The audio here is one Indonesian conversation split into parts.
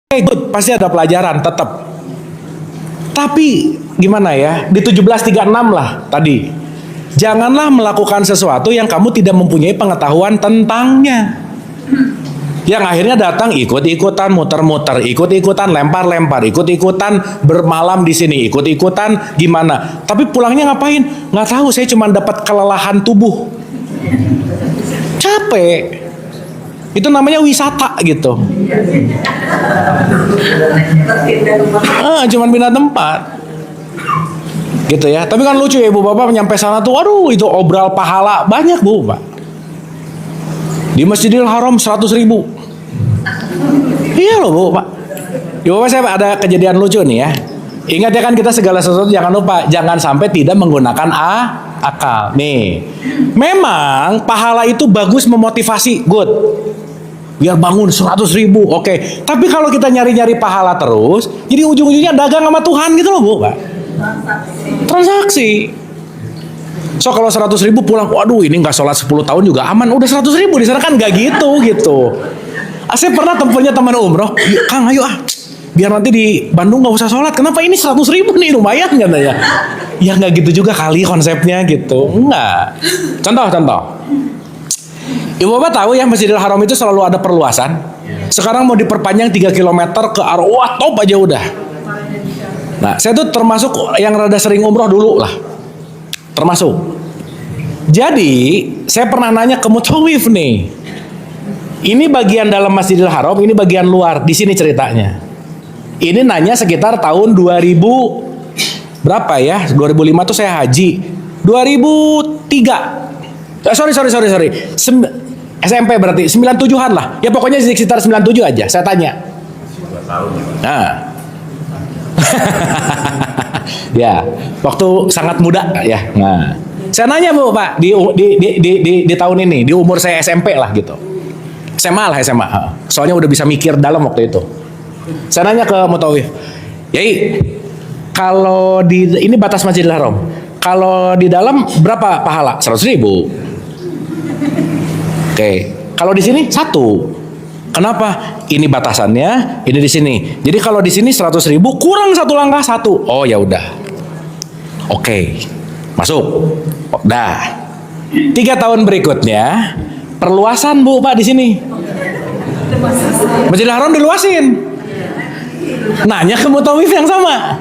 Good, pasti ada pelajaran tetap. Tapi gimana ya? Di 1736 lah tadi. Janganlah melakukan sesuatu yang kamu tidak mempunyai pengetahuan tentangnya. Yang akhirnya datang ikut-ikutan muter-muter, ikut-ikutan lempar-lempar, ikut-ikutan bermalam di sini, ikut-ikutan gimana. Tapi pulangnya ngapain? Nggak tahu, saya cuma dapat kelelahan tubuh. Capek. Itu namanya wisata gitu. Cuman pindah tempat. Gitu ya. Tapi kan lucu ya, Ibu Bapak nyampe sana tuh, aduh itu obral pahala banyak Bu Pak. Di Masjidil Haram 100.000. Iya loh Bu Pak. Ibu Bapak, saya ada kejadian lucu nih ya. Ingat ya kan, kita segala sesuatu jangan lupa, jangan sampai tidak menggunakan akal. Nih, memang pahala itu bagus memotivasi, good. Biar bangun 100.000, oke. Tapi kalau kita nyari-nyari pahala terus, jadi ujung-ujungnya dagang sama Tuhan gitu loh Bu Pak. Transaksi. So kalau 100.000 pulang, waduh ini nggak sholat 10 tahun juga aman, udah 100.000 di sana kan nggak gitu. Saya pernah punya teman umroh, Kang ayo biar nanti di Bandung nggak usah sholat. Kenapa ini 100.000 nih lumayan katanya. Ya nggak gitu juga kali konsepnya gitu, enggak. Contoh. Ibu Bapak tahu ya Masjidil Haram itu selalu ada perluasan. Sekarang mau diperpanjang 3 km ke arah, wah top aja udah. Nah saya tuh termasuk yang rada sering umroh dulu lah. Termasuk. Jadi saya pernah nanya ke mutawif nih. Ini bagian dalam Masjidil Haram, ini bagian luar. Di sini ceritanya. Ini nanya sekitar tahun 2000 berapa ya? 2005 tuh saya haji. 2003. Sorry. SMP berarti 97-an lah. Ya pokoknya sekitar 97 aja. Saya tanya. Nah. Ya, waktu sangat muda ya. Nah, saya nanya Bu Pak di tahun ini, di umur saya SMP lah gitu. SMA. Soalnya udah bisa mikir dalam waktu itu. Saya nanya ke mutawif, Yai, kalau ini batas Masjidil Haram, kalau di dalam berapa pahala? 100.000. Oke. Kalau di sini 1. Kenapa? Ini batasannya, ini di sini. Jadi kalau di sini 100.000 kurang 1 langkah 1. Oh ya udah. Oke. Masuk. Dah. 3 tahun berikutnya perluasan Bu Pak di sini. Masjidil Haram diluasin. Nanya ke mutawif yang sama.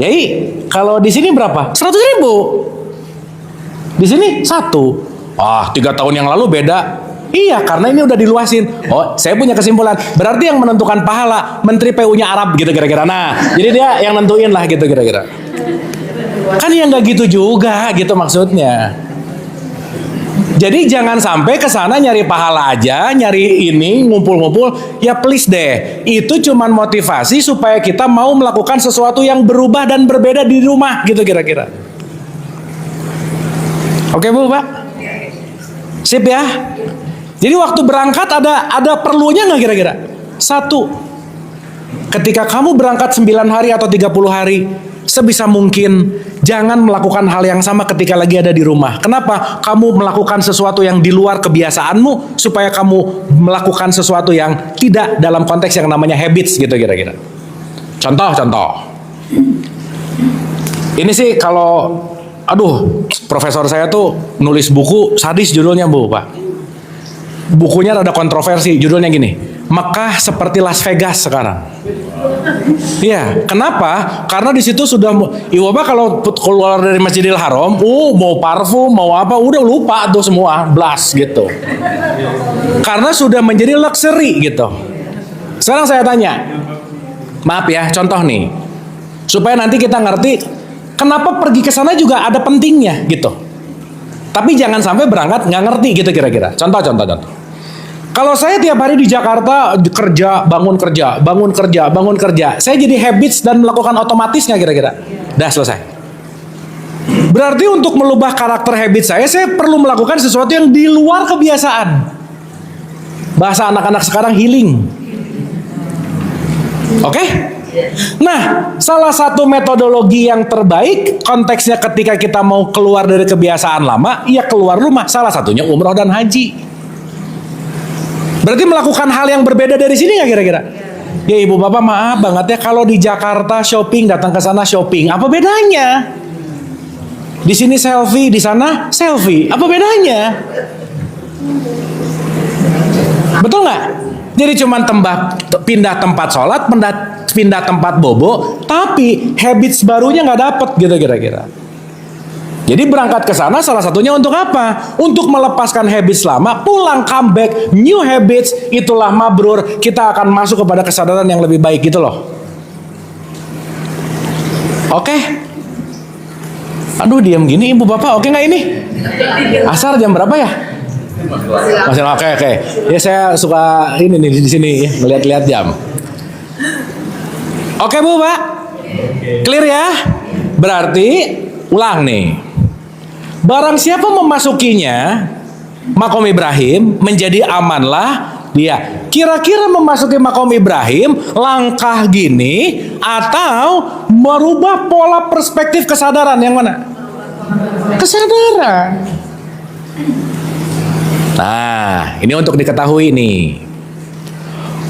Yai, kalau di sini berapa? 100.000. Di sini 1. 3 tahun yang lalu beda. Iya, karena ini udah diluasin. Oh, saya punya kesimpulan. Berarti yang menentukan pahala Menteri PU-nya Arab gitu kira-kira. Nah, jadi dia yang nentuin lah gitu kira-kira. Kan ya nggak gitu juga gitu maksudnya. Jadi jangan sampai ke sana nyari pahala aja, nyari ini ngumpul-ngumpul. Ya please deh, itu cuman motivasi supaya kita mau melakukan sesuatu yang berubah dan berbeda di rumah gitu kira-kira. Oke Bu Pak? Sip ya. Jadi waktu berangkat ada perlunya nggak kira-kira? 1. Ketika kamu berangkat 9 hari atau 30 hari, sebisa mungkin jangan melakukan hal yang sama ketika lagi ada di rumah. Kenapa? Kamu melakukan sesuatu yang di luar kebiasaanmu supaya kamu melakukan sesuatu yang tidak dalam konteks yang namanya habits gitu kira-kira. Contoh. Ini sih kalau profesor saya tuh nulis buku sadis judulnya Bu Pak. Bukunya rada kontroversi, judulnya gini, Mekah seperti Las Vegas sekarang. Iya, kenapa? Karena di situ sudah, Ibu Bapak kalau keluar dari Masjidil Haram, mau parfum, mau apa, udah lupa tuh semua, blast gitu. Karena sudah menjadi luxury gitu. Sekarang saya tanya, maaf ya, contoh nih, supaya nanti kita ngerti, kenapa pergi ke sana juga ada pentingnya gitu. Tapi jangan sampai berangkat nggak ngerti gitu kira-kira. Contoh. Kalau saya tiap hari di Jakarta kerja, bangun kerja, saya jadi habits dan melakukan otomatis nggak kira-kira? Dah selesai. Berarti untuk melubah karakter habit saya perlu melakukan sesuatu yang di luar kebiasaan. Bahasa anak-anak sekarang healing. Oke? Nah, salah satu metodologi yang terbaik konteksnya ketika kita mau keluar dari kebiasaan lama, ya keluar rumah. Salah satunya umroh dan haji. Berarti melakukan hal yang berbeda dari sini nggak kira-kira? Ya ibu bapak maaf banget ya, kalau di Jakarta shopping, datang ke sana shopping, apa bedanya? Di sini selfie, di sana selfie, apa bedanya? Betul nggak? Jadi cuman pindah tempat sholat, pindah tempat bobo, tapi habits barunya nggak dapet gitu kira-kira. Jadi berangkat ke sana salah satunya untuk apa? Untuk melepaskan habits lama, pulang comeback, new habits, itulah mabrur, kita akan masuk kepada kesadaran yang lebih baik gitu loh. Oke? Aduh diam gini ibu bapak, oke nggak ini? Asar jam berapa ya? Masih oke. Ya saya suka ini nih di sini ya, ngeliat-liat jam. Oke bu pak, clear ya? Berarti ulang nih. Barang siapa memasukinya, makom Ibrahim, menjadi amanlah dia. Kira-kira memasuki makom Ibrahim, langkah gini, atau merubah pola perspektif kesadaran yang mana? Kesadaran. Nah, ini untuk diketahui nih.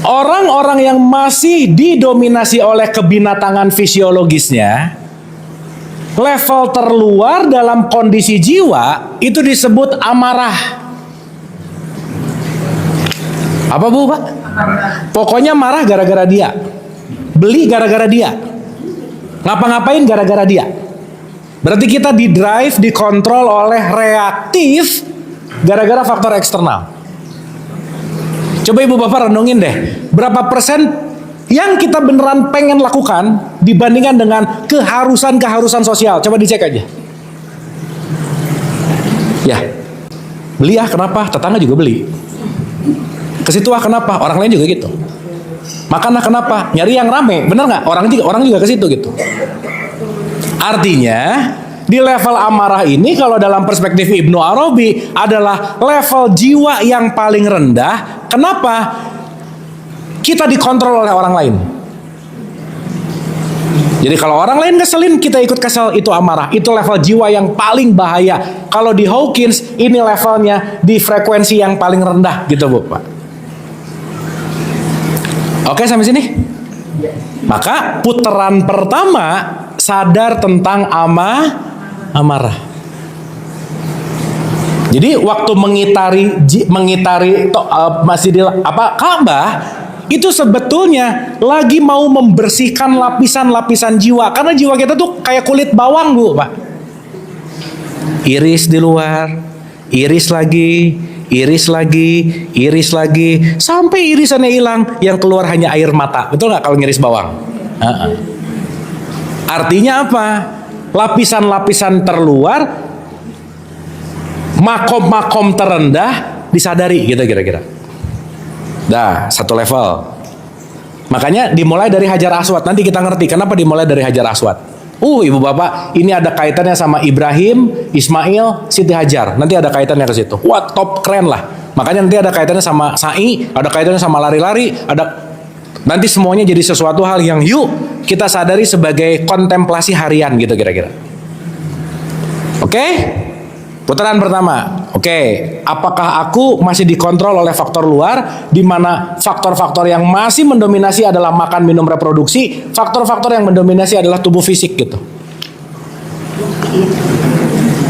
Orang-orang yang masih didominasi oleh kebinatangan fisiologisnya, level terluar dalam kondisi jiwa itu disebut amarah. Apa bu pak? Pokoknya marah gara-gara dia, beli gara-gara dia, ngapa-ngapain gara-gara dia. Berarti kita didrive, dikontrol oleh reaktif gara-gara faktor eksternal. Coba ibu bapak renungin deh, berapa persen yang kita beneran pengen lakukan dibandingkan dengan keharusan sosial. Coba dicek aja. Ya, beli ah kenapa? Tetangga juga beli. Ke situ ah kenapa? Orang lain juga gitu. Makan ah kenapa? Nyari yang rame, bener nggak? Orang juga ke situ gitu. Artinya di level amarah ini kalau dalam perspektif Ibnu Arabi adalah level jiwa yang paling rendah. Kenapa? Kita dikontrol oleh orang lain. Jadi kalau orang lain ngeselin, kita ikut kesel, itu amarah. Itu level jiwa yang paling bahaya. Kalau di Hawkins, ini levelnya di frekuensi yang paling rendah gitu bu pak. Oke sampai sini? Maka putaran pertama sadar tentang amarah. Jadi waktu mengitari Masjidil Ka'bah itu sebetulnya lagi mau membersihkan lapisan-lapisan jiwa, karena jiwa kita tuh kayak kulit bawang bu pak. Iris di luar, iris lagi, sampai irisannya hilang, yang keluar hanya air mata. Betul nggak kalau ngiris bawang? Artinya apa? Lapisan-lapisan terluar, makom-makom terendah disadari gitu kira-kira. Dah, satu level. Makanya dimulai dari Hajar Aswad. Nanti kita ngerti kenapa dimulai dari Hajar Aswad. Ibu bapak, ini ada kaitannya sama Ibrahim, Ismail, Siti Hajar. Nanti ada kaitannya ke situ. Wah, top keren lah. Makanya nanti ada kaitannya sama sa'i, ada kaitannya sama lari-lari, nanti semuanya jadi sesuatu hal yang yuk kita sadari sebagai kontemplasi harian gitu kira-kira. Oke? Putaran pertama. Oke, apakah aku masih dikontrol oleh faktor luar, di mana faktor-faktor yang masih mendominasi adalah makan, minum, reproduksi, faktor-faktor yang mendominasi adalah tubuh fisik gitu.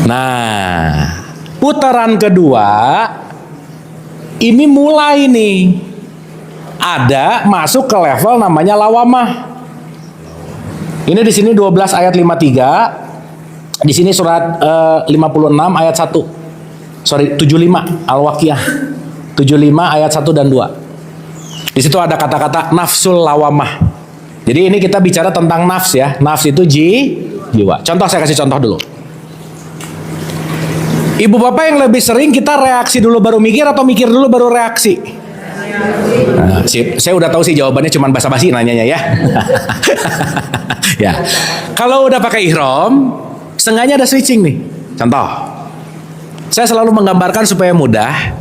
Nah, putaran kedua ini mulai nih ada masuk ke level namanya lawamah. Ini di sini 12 ayat 53. Di sini surat 56 ayat 1. 75 Al-Waqiah 75 ayat 1 dan 2. Di situ ada kata-kata nafsul lawamah. Jadi ini kita bicara tentang nafs ya. Nafs itu jiwa. Contoh, saya kasih contoh dulu. Ibu bapak yang lebih sering kita reaksi dulu baru mikir atau mikir dulu baru reaksi? Nah, saya udah tahu sih jawabannya, cuman basa-basi nanyanya ya. Ya. Kalau udah pakai ihram, setengahnya ada switching nih. Contoh, saya selalu menggambarkan supaya mudah.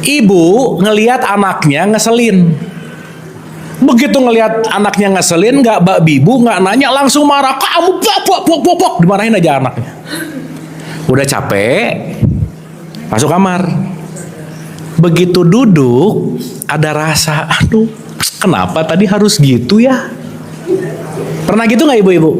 Ibu ngelihat anaknya ngeselin. Begitu ngelihat anaknya ngeselin, nggak bibu, nggak nanya, langsung marah. Kamu bok, dimarahin aja anaknya. Udah capek, masuk kamar. Begitu duduk, ada rasa, aduh kenapa tadi harus gitu ya? Pernah gitu nggak ibu-ibu?